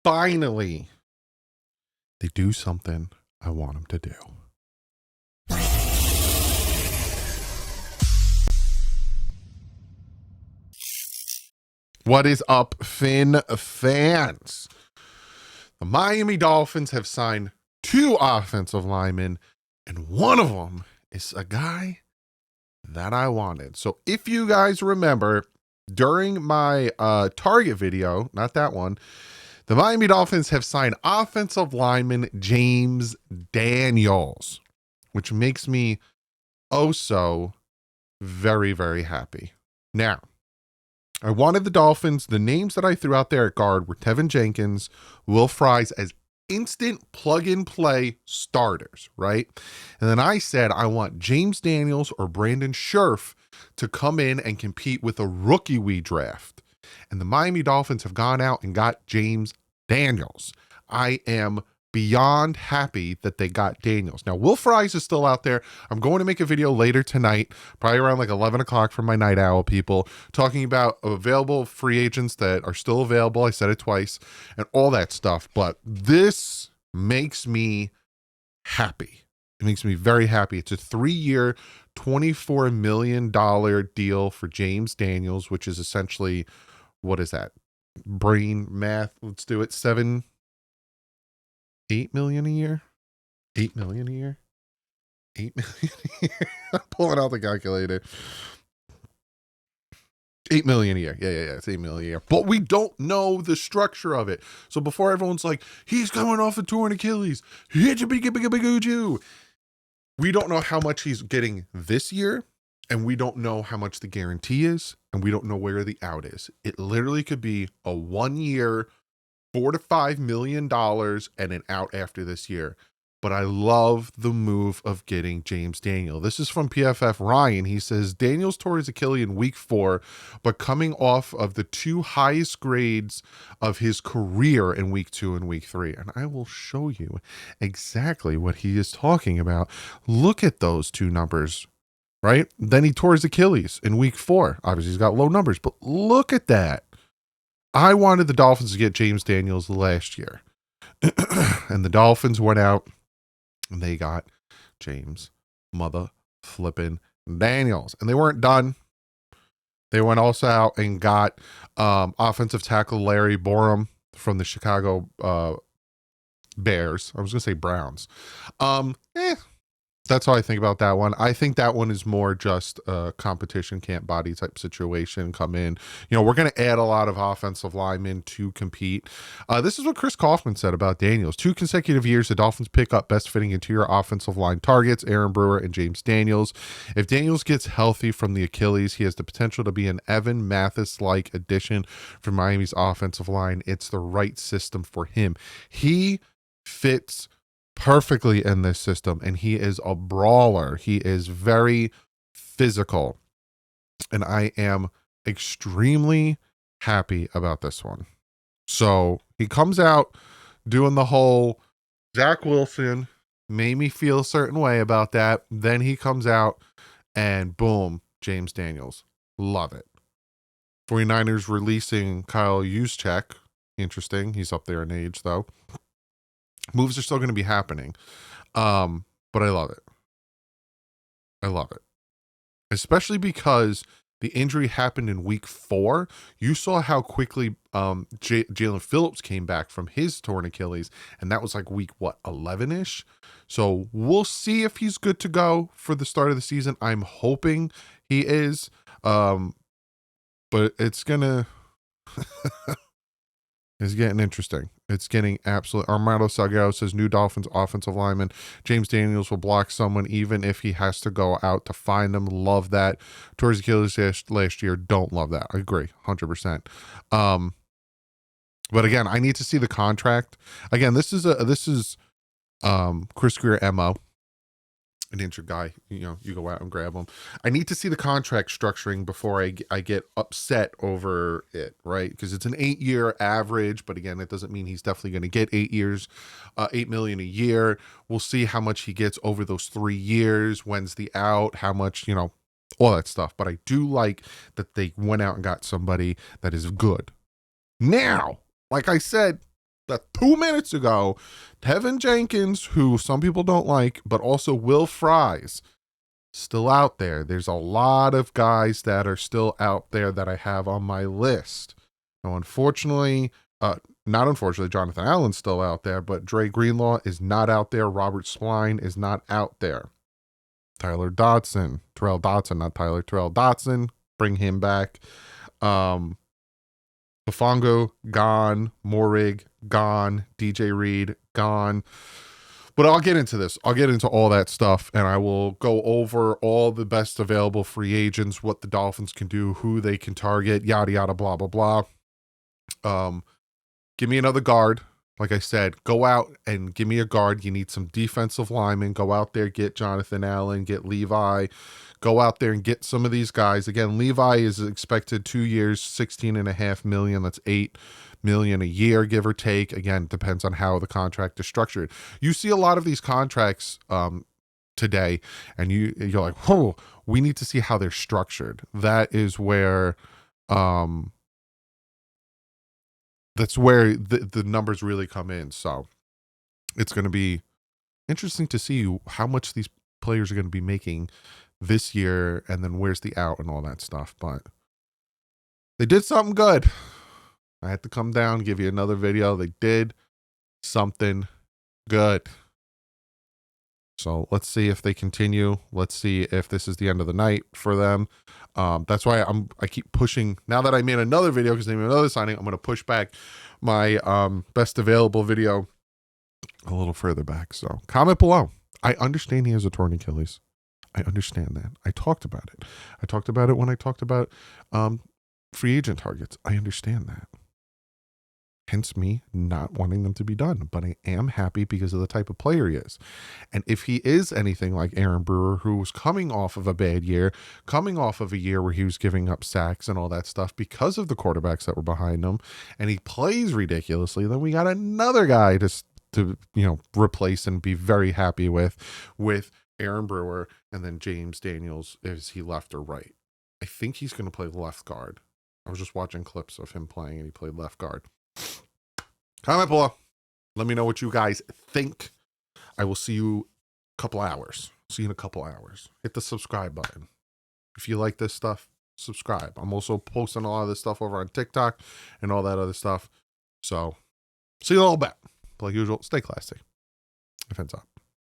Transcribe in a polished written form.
finally, they do something I want them to do. What is up, Finn fans? The Miami Dolphins have signed 2 offensive linemen, and one of them is a guy that I wanted. So if you guys remember, during my Target video, not that one, the Miami Dolphins have signed offensive lineman James Daniels, which makes me oh so very, very happy. Now, I wanted the Dolphins. The names that I threw out there at guard were Tevin Jenkins, Will Fries as instant plug-and-play starters, right? And then I said I want James Daniels or Brandon Scherf to come in and compete with a rookie we draft. And the Miami Dolphins have gone out and got James Daniels. I am beyond happy that they got Daniels. Now, Will Fries is still out there. I'm going to make a video later tonight, probably around like 11 o'clock for my night owl people, talking about available free agents that are still available. I said it twice and all that stuff. But this makes me happy. It makes me very happy. It's a 3-year, $24 million deal for James Daniels, which is essentially, what is that? Brain math. Let's do it. 8 million a year. 8 million a year. 8 million a year. I'm pulling out the calculator. 8 million a year. Yeah. It's 8 million a year. But we don't know the structure of it. So before everyone's like, he's coming off a torn Achilles. We don't know how much he's getting this year. And we don't know how much the guarantee is. And we don't know where the out is. It literally could be a 1-year, $4 to $5 million and an out after this year. But I love the move of getting James Daniel. This is from PFF Ryan. He says Daniels tore his Achilles in week 4, but coming off of the 2 highest grades of his career in week 2 and week 3. And I will show you exactly what he is talking about. Look at those 2 numbers, right? Then he tore his Achilles in week 4. Obviously, he's got low numbers, but look at that. I wanted the Dolphins to get James Daniels last year. And the Dolphins went out and they got James mother flipping Daniels. And they weren't done. They went also out and got offensive tackle Larry Borum from the Chicago Bears. I was going to say Browns. That's how I think about that one. I think that one is more just a competition camp body type situation. Come in. We're going to add a lot of offensive linemen to compete. This is what Chris Kaufman said about Daniels. 2 consecutive years, the Dolphins pick up best fitting interior offensive line targets, Aaron Brewer and James Daniels. If Daniels gets healthy from the Achilles, he has the potential to be an Evan Mathis-like addition for Miami's offensive line. It's the right system for him. He fits perfectly in this system, and he is a brawler. He is very physical, and I am extremely happy about this one. So he comes out doing the whole Zach Wilson made me feel a certain way about that. Then he comes out and boom, James Daniels. Love it. 49ers releasing Kyle Juszczyk. Interesting. He's up there in age though. Moves are still going to be happening. But I love it. I love it. Especially because the injury happened in week 4. You saw how quickly Jalen Phillips came back from his torn Achilles. And that was like week, 11-ish? So we'll see if he's good to go for the start of the season. I'm hoping he is. But it's going to... It's getting interesting. It's getting absolute. Armando Salguero says new Dolphins offensive lineman. James Daniels will block someone even if he has to go out to find them. Love that. Towards Achilles last year. Don't love that. I agree. 100%. But again, I need to see the contract. Again, this is Chris Greer MO. An injured guy, you go out and grab him. I need to see the contract structuring before I get upset over it, right? Because it's an 8-year average, but again, it doesn't mean he's definitely going to get 8 years, $8 million a year. We'll see how much he gets over those 3 years. When's the out? How much, all that stuff. But I do like that they went out and got somebody that is good. Now, like I said, that 2 minutes ago, Tevin Jenkins, who some people don't like, but also Will Fries, still out there. There's a lot of guys that are still out there that I have on my list. Now, unfortunately, not unfortunately, Jonathan Allen's still out there, but Dre Greenlaw is not out there. Robert Spline is not out there. Terrell Dotson, not Tyler, Terrell Dotson, bring him back. Fafongo, gone. Morig, gone. DJ Reed, gone. But I'll get into this. I'll get into all that stuff, and I will go over all the best available free agents, what the Dolphins can do, who they can target, yada, yada, blah, blah, blah. Give me another guard. Like I said, go out and give me a guard. You need some defensive linemen. Go out there, get Jonathan Allen, get Levi. Go out there and get some of these guys. Again, Levi is expected 2 years, $16.5 million. That's $8 million a year, give or take. Again, depends on how the contract is structured. You see a lot of these contracts today, and you're like, whoa, we need to see how they're structured. That is where the numbers really come in. So it's going to be interesting to see how much these players are going to be making this year, and then where's the out and all that stuff. But they did something good. I had to come down, give you another video. They did something good. So let's see if they continue. Let's see if this is the end of the night for them. That's why I keep pushing. Now that I made another video because they made another signing, I'm going to push back my best available video a little further back. So comment below. I understand he has a torn Achilles. I understand that. I talked about it. I talked about it when I talked about free agent targets. I understand that. Hence me not wanting them to be done. But I am happy because of the type of player he is. And if he is anything like Aaron Brewer, who was coming off of a bad year, coming off of a year where he was giving up sacks and all that stuff because of the quarterbacks that were behind him, and he plays ridiculously, then we got another guy to replace and be very happy with Aaron Brewer, and then James Daniels. Is he left or right? I think he's going to play left guard. I was just watching clips of him playing, and he played left guard. Comment below. Let me know what you guys think. I will see you a couple hours. See you in a couple hours. Hit the subscribe button. If you like this stuff, subscribe. I'm also posting a lot of this stuff over on TikTok and all that other stuff. So, see you in a little bit. Like usual, stay classy. Defense up.